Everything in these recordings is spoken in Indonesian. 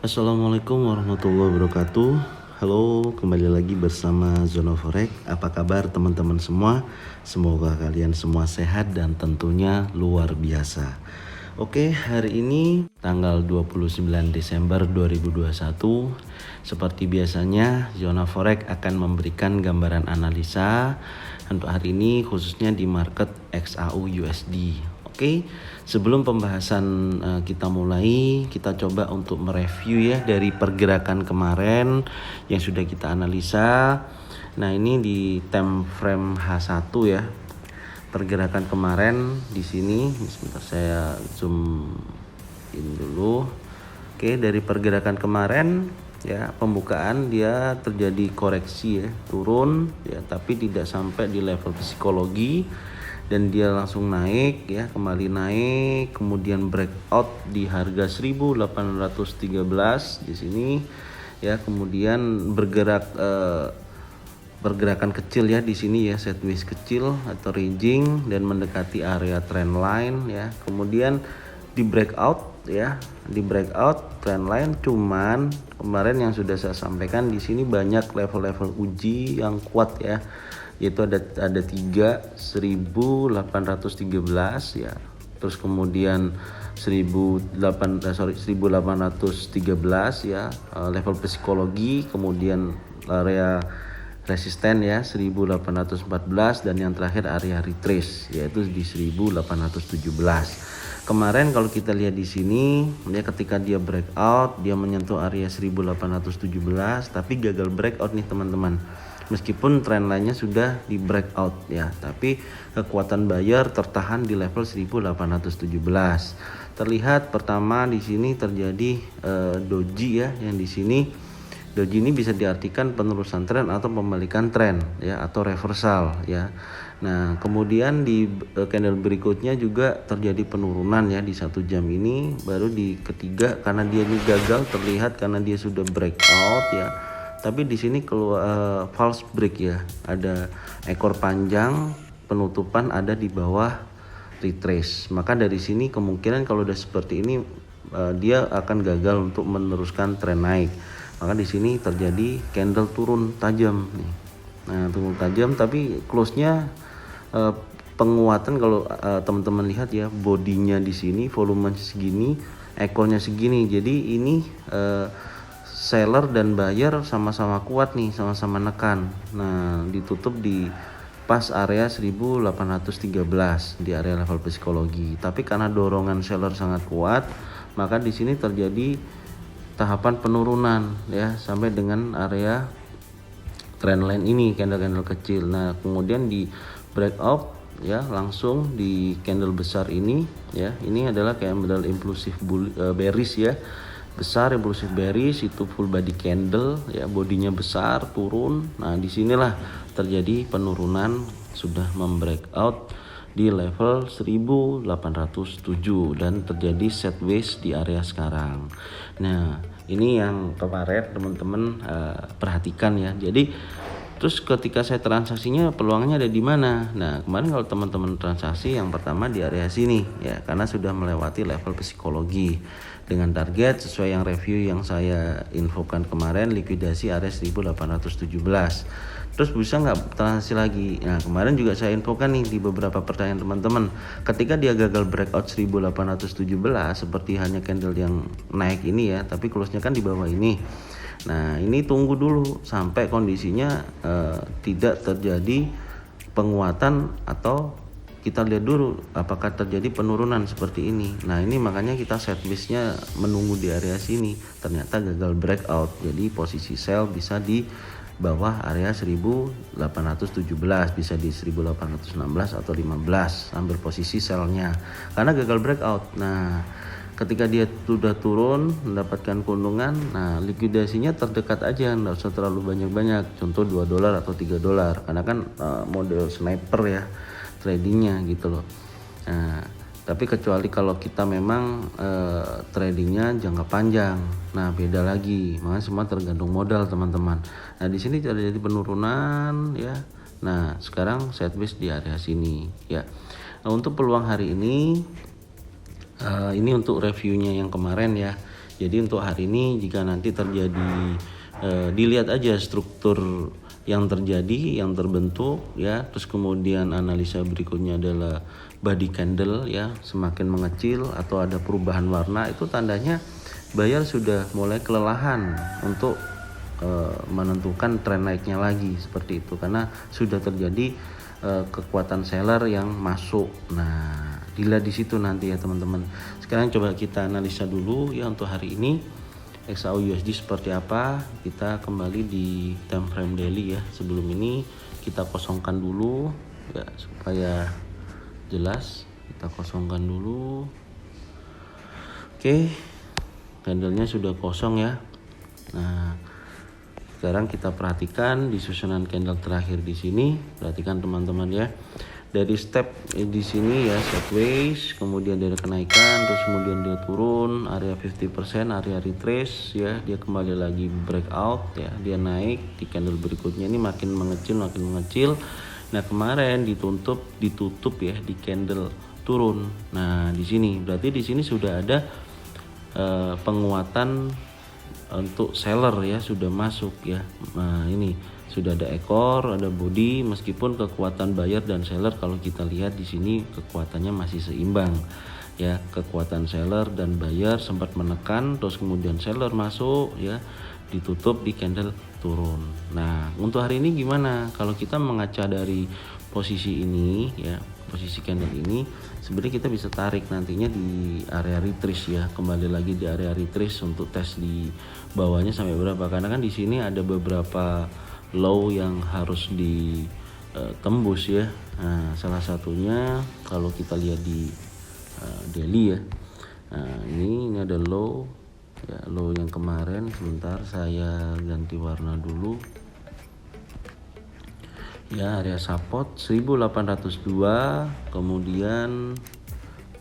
Assalamualaikum warahmatullahi wabarakatuh. Halo, kembali lagi bersama Zona Forex. Apa kabar teman-teman semua? Semoga kalian semua sehat dan tentunya luar biasa. Oke, hari ini tanggal 29 Desember 2021. Seperti biasanya, Zona Forex akan memberikan gambaran analisa untuk hari ini khususnya di market XAU USD. Oke, sebelum pembahasan kita mulai, kita coba untuk mereview ya dari pergerakan kemarin yang sudah kita analisa. Nah, ini di time frame H1 ya. Pergerakan kemarin di sini, sebentar saya zoom in dulu. Oke, dari pergerakan kemarin ya, pembukaan dia terjadi koreksi ya, turun ya, tapi tidak sampai di level psikologi. Dan dia langsung naik ya, kembali naik, kemudian breakout di harga 1813 di sini ya, kemudian bergerak pergerakan kecil ya di sini ya, sideways kecil atau ranging dan mendekati area trend line ya. Kemudian di breakout ya, di breakout trend line, cuman kemarin yang sudah saya sampaikan di sini banyak level-level uji yang kuat ya, yaitu ada 1813 ya, terus kemudian 1813 ya, level psikologi, kemudian area resisten ya 1814, dan yang terakhir area retrace yaitu di 1817. Kemarin kalau kita lihat di sini ya, ketika dia breakout dia menyentuh area 1817 tapi gagal breakout nih teman-teman. Meskipun trend lainnya sudah di breakout ya, tapi kekuatan buyer tertahan di level 1817. Terlihat pertama di sini terjadi doji ya, yang di sini doji ini bisa diartikan penerusan tren atau pembalikan tren ya, atau reversal ya. Nah, kemudian di candle berikutnya juga terjadi penurunan ya di 1 jam ini, baru di ketiga karena dia ini gagal terlihat karena dia sudah breakout ya. Tapi di sini keluar false break ya, ada ekor panjang penutupan ada di bawah retrace. Maka dari sini kemungkinan kalau udah seperti ini dia akan gagal untuk meneruskan tren naik. Maka di sini terjadi candle turun tajam nih. Nah, turun tajam tapi close-nya penguatan kalau teman-teman lihat ya, bodinya di sini volume segini, ekornya segini. Jadi ini seller dan buyer sama-sama kuat nih, sama-sama nekan. Nah, ditutup di pas area 1813 di area level psikologi. Tapi karena dorongan seller sangat kuat, maka di sini terjadi tahapan penurunan ya sampai dengan area trendline ini, candle-candle kecil. Nah, kemudian di breakout ya langsung di candle besar ini ya. Ini adalah candle impulsif bearish ya. Besar impulsif bearish, itu full body candle ya, bodinya besar turun. Nah, disinilah terjadi penurunan, sudah membreakout di level 1807 dan terjadi sideways di area sekarang. Nah, ini yang kemarin teman-teman perhatikan ya. Jadi terus ketika saya transaksinya peluangnya ada di mana? Nah, kemarin kalau teman-teman transaksi yang pertama di area sini ya, karena sudah melewati level psikologi dengan target sesuai yang review yang saya infokan kemarin, likuidasi area 1817. Terus bisa nggak transaksi lagi? Nah, kemarin juga saya infokan nih di beberapa pertanyaan teman-teman, ketika dia gagal breakout 1817 seperti hanya candle yang naik ini ya, tapi close-nya kan di bawah ini. Nah, ini tunggu dulu sampai kondisinya tidak terjadi penguatan, atau kita lihat dulu apakah terjadi penurunan seperti ini. Nah, ini makanya kita setwistnya menunggu di area sini. Ternyata gagal breakout, jadi posisi sell bisa di bawah area 1817, bisa di 1816 atau 15 ambil posisi sellnya karena gagal breakout. Nah, ketika dia sudah turun mendapatkan keuntungan, nah likuidasinya terdekat aja, nggak usah terlalu banyak-banyak, contoh $2 atau $3, karena kan model sniper ya tradingnya gitu loh. Nah, tapi kecuali kalau kita memang tradingnya jangka panjang, nah beda lagi, makanya semua tergantung modal teman-teman. Nah, di sini terjadi penurunan ya. Nah, sekarang sideways di area sini ya. Nah, untuk peluang hari ini untuk reviewnya yang kemarin ya, Jadi untuk hari ini jika nanti terjadi dilihat aja struktur yang terjadi, yang terbentuk ya, terus kemudian analisa berikutnya adalah body candle ya, semakin mengecil atau ada perubahan warna, itu tandanya buyer sudah mulai kelelahan untuk menentukan tren naiknya lagi seperti itu, karena sudah terjadi kekuatan seller yang masuk. Nah, dilihat di situ nanti ya teman-teman. Sekarang coba kita analisa dulu ya untuk hari ini XAU USD seperti apa. Kita kembali di time frame daily ya. Sebelum ini kita kosongkan dulu ya supaya jelas. Kita kosongkan dulu. Oke, candlenya sudah kosong ya. Nah, sekarang kita perhatikan di susunan candle terakhir di sini. Perhatikan teman-teman ya. Dari step di sini ya, sideways, kemudian dari kenaikan, terus kemudian dia turun, area 50%, area retrace ya, dia kembali lagi breakout ya, dia naik di candle berikutnya ini makin mengecil. Nah, kemarin ditutup ya di candle turun. Nah, di sini berarti di sini sudah ada penguatan untuk seller ya, sudah masuk ya. Nah, ini sudah ada ekor, ada body, meskipun kekuatan buyer dan seller kalau kita lihat di sini kekuatannya masih seimbang ya. Kekuatan seller dan buyer sempat menekan, terus kemudian seller masuk ya, ditutup di candle turun. Nah, untuk hari ini gimana? Kalau kita mengaca dari posisi ini ya, posisi candle ini sebenarnya kita bisa tarik nantinya di area retrace ya, kembali lagi di area retrace untuk tes di bawahnya sampai berapa, karena kan di sini ada beberapa low yang harus ditembus ya. Nah, salah satunya kalau kita lihat di daily ya. Nah, ini ada low ya, low yang kemarin. Sebentar saya ganti warna dulu. Ya, area support 1802. Kemudian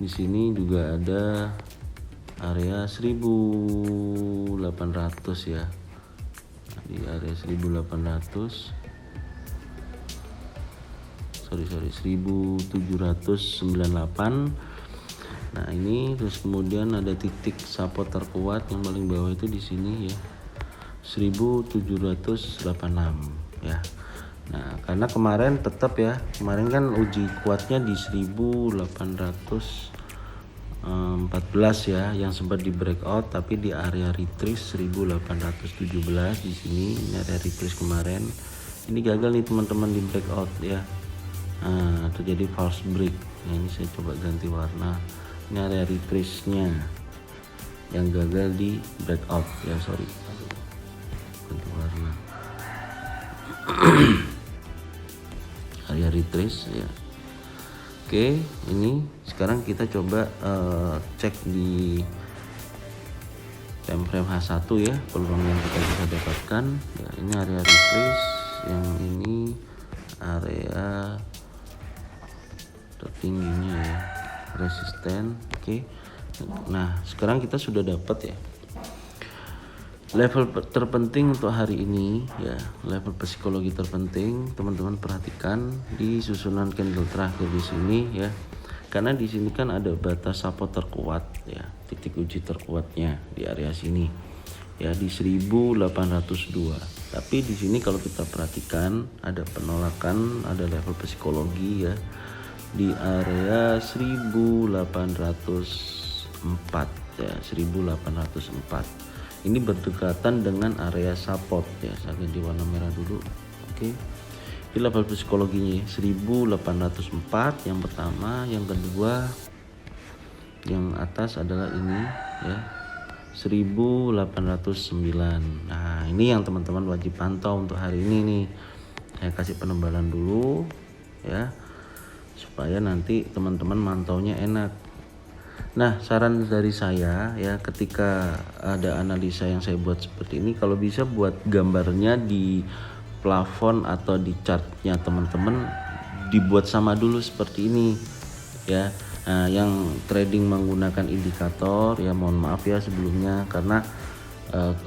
di sini juga ada area 1800 ya. Di area 1798. Nah, ini terus kemudian ada titik support terkuat yang paling bawah itu di sini ya, 1786 ya. Nah, karena kemarin tetap ya, kemarin kan uji kuatnya di 1814 ya, yang sempat di breakout, tapi di area retrace 1817 di sini. Ini area retrace kemarin. Ini gagal nih teman-teman di breakout ya. Nah, terjadi false break. Nah, ini saya coba ganti warna. Ini area retrace-nya yang gagal di breakout ya, sorry. Ganti warna. Area retrace ya. Oke, ini sekarang kita coba cek di time frame H1 ya, peluang yang kita bisa dapatkan ya. Ini area retrace, yang ini area tertingginya ya, resisten. Oke. Nah, sekarang kita sudah dapat ya level terpenting untuk hari ini ya, level psikologi terpenting. Teman-teman perhatikan di susunan candle terakhir di sini ya, karena di sini kan ada batas support terkuat ya, titik uji terkuatnya di area sini ya, di 1802. Tapi di sini kalau kita perhatikan ada penolakan, ada level psikologi ya di area 1804 ya, 1804. Ini berdekatan dengan area support ya. Saya ganti warna merah dulu. Oke. Ini level psikologinya 1804 yang pertama, yang kedua yang atas adalah ini ya, 1809. Nah, ini yang teman-teman wajib pantau untuk hari ini nih. Saya kasih penebalan dulu ya, supaya nanti teman-teman mantaunya enak. Nah, saran dari saya ya, ketika ada analisa yang saya buat seperti ini, kalau bisa buat gambarnya di plafon atau di chartnya teman-teman dibuat sama dulu seperti ini ya. Nah, yang trading menggunakan indikator ya, mohon maaf ya sebelumnya, karena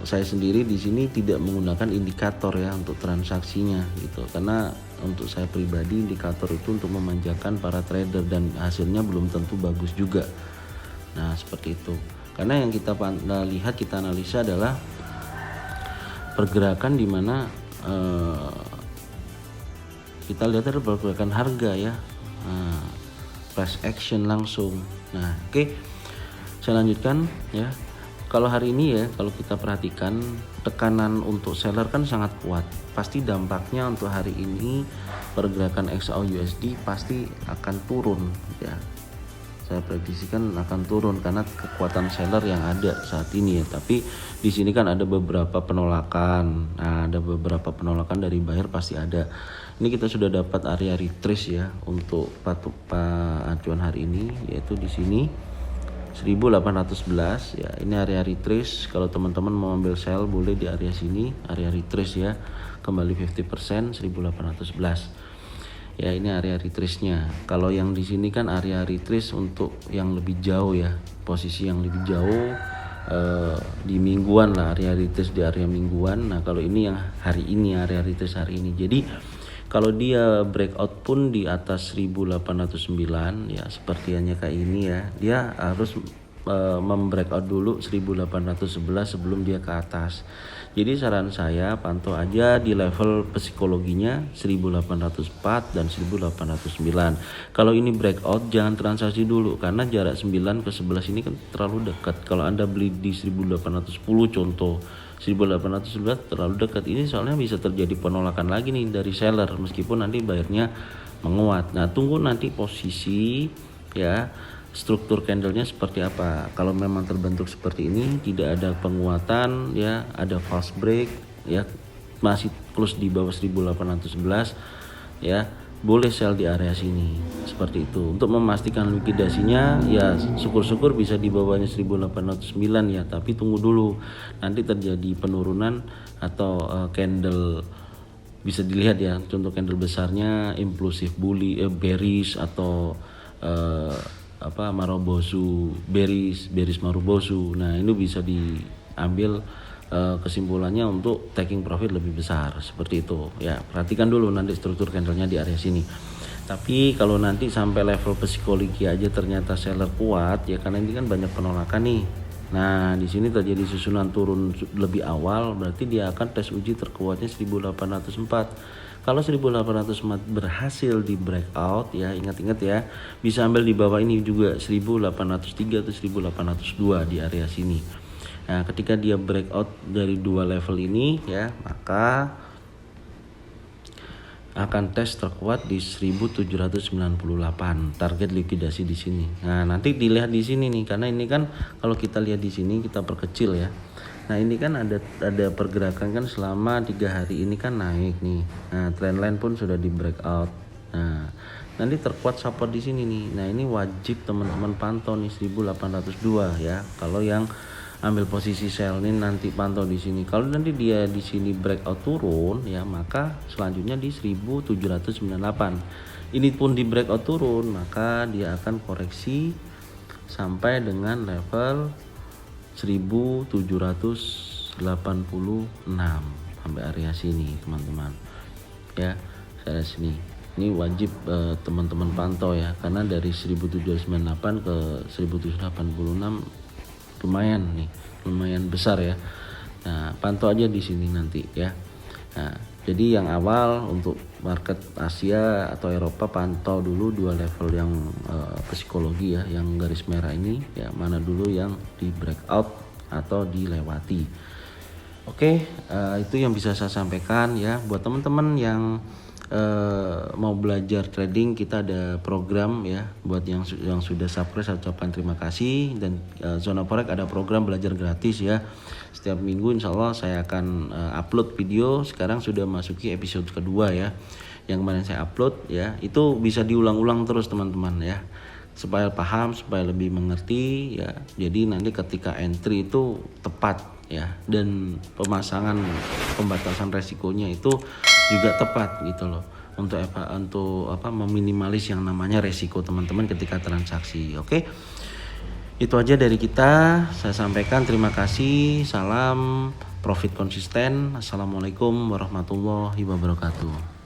saya sendiri di sini tidak menggunakan indikator ya untuk transaksinya gitu, karena untuk saya pribadi indikator itu untuk memanjakan para trader dan hasilnya belum tentu bagus juga. Nah, seperti itu. Karena yang kita lihat, kita analisa adalah pergerakan di mana kita lihat ada pergerakan harga ya, price action langsung. Nah, oke. Saya lanjutkan ya. Kalau hari ini ya, kalau kita perhatikan tekanan untuk seller kan sangat kuat. Pasti dampaknya untuk hari ini pergerakan XAU/USD pasti akan turun ya. Saya prediksikan akan turun karena kekuatan seller yang ada saat ini ya. Tapi di sini kan ada beberapa penolakan. Nah, ada beberapa penolakan dari buyer pasti ada. Ini kita sudah dapat area retrace ya untuk acuan hari ini, yaitu di sini 1811 ya. Ini area retrace. Kalau teman-teman mau ambil sell boleh di area sini, area retrace ya. Kembali 50% 1811. Ya, ini area retrace-nya. Kalau yang di sini kan area retrace untuk yang lebih jauh ya. Posisi yang lebih jauh di mingguan lah, area retrace di area mingguan. Nah, kalau ini yang hari ini, area retrace hari ini. Jadi kalau dia breakout pun di atas 1809 ya, seperti hanya kayak ini ya, dia harus membreakout dulu 1811 sebelum dia ke atas. Jadi saran saya pantau aja di level psikologinya 1804 dan 1809. Kalau ini breakout jangan transaksi dulu karena jarak 9 ke 11 ini kan terlalu dekat. Kalau Anda beli di 1810 contoh, 1811 terlalu dekat. Ini soalnya bisa terjadi penolakan lagi nih dari seller meskipun nanti bayarnya menguat. Nah, tunggu nanti posisi ya, struktur candlenya seperti apa. Kalau memang terbentuk seperti ini, tidak ada penguatan ya, ada false break ya, masih close di bawah 1811 ya, boleh sell di area sini seperti itu. Untuk memastikan likuidasinya ya, syukur-syukur bisa di bawahnya 1809 ya, tapi tunggu dulu nanti terjadi penurunan atau candle bisa dilihat ya, contoh candle besarnya impulsif bully, bearish atau Marubozu bearish Marubozu. Nah, ini bisa diambil kesimpulannya untuk taking profit lebih besar seperti itu ya. Perhatikan dulu nanti struktur candlenya di area sini. Tapi kalau nanti sampai level psikologi aja ternyata seller kuat ya, karena ini kan banyak penolakan nih. Nah, di sini terjadi susunan turun lebih awal, berarti dia akan tes uji terkuatnya 1804. Kalau 1804 berhasil di breakout ya, ingat-ingat ya, bisa ambil di bawah ini juga 1803 atau 1802 di area sini. Nah, ketika dia breakout dari dua level ini ya, maka akan tes terkuat di 1798 target likuidasi di sini. Nah, nanti dilihat di sini nih, karena ini kan kalau kita lihat di sini kita perkecil ya. Nah, ini kan ada pergerakan kan selama 3 hari ini kan naik nih. Nah, trendline pun sudah di breakout. Nah, nanti terkuat support di sini nih. Nah, ini wajib teman-teman pantau nih 1802 ya. Kalau yang ambil posisi sell ini nanti pantau di sini. Kalau nanti dia di sini breakout turun ya, maka selanjutnya di 1798. Ini pun di breakout turun, maka dia akan koreksi sampai dengan level 1786 sampai area sini teman-teman ya, area sini. Ini wajib teman-teman pantau ya, karena dari 1798 ke 1786 lumayan besar ya. Nah, pantau aja di sini nanti ya. Nah, jadi yang awal untuk market Asia atau Eropa, pantau dulu dua level yang psikologi ya, yang garis merah ini ya, mana dulu yang di breakout atau dilewati. Oke, itu yang bisa saya sampaikan ya. Buat teman-teman yang mau belajar trading, kita ada program ya. Buat yang sudah subscribe, saya ucapkan terima kasih. Dan Zona Forex ada program belajar gratis ya. Setiap minggu insya Allah saya akan upload video. Sekarang sudah masuki episode kedua ya, yang kemarin saya upload ya. Itu bisa diulang-ulang terus teman-teman ya, supaya paham, supaya lebih mengerti ya. Jadi nanti ketika entry itu tepat ya, dan pembatasan resikonya itu juga tepat gitu loh, untuk meminimalis yang namanya resiko teman-teman ketika transaksi. Oke, itu aja dari kita, saya sampaikan. Terima kasih, salam profit konsisten. Assalamualaikum warahmatullahi wabarakatuh.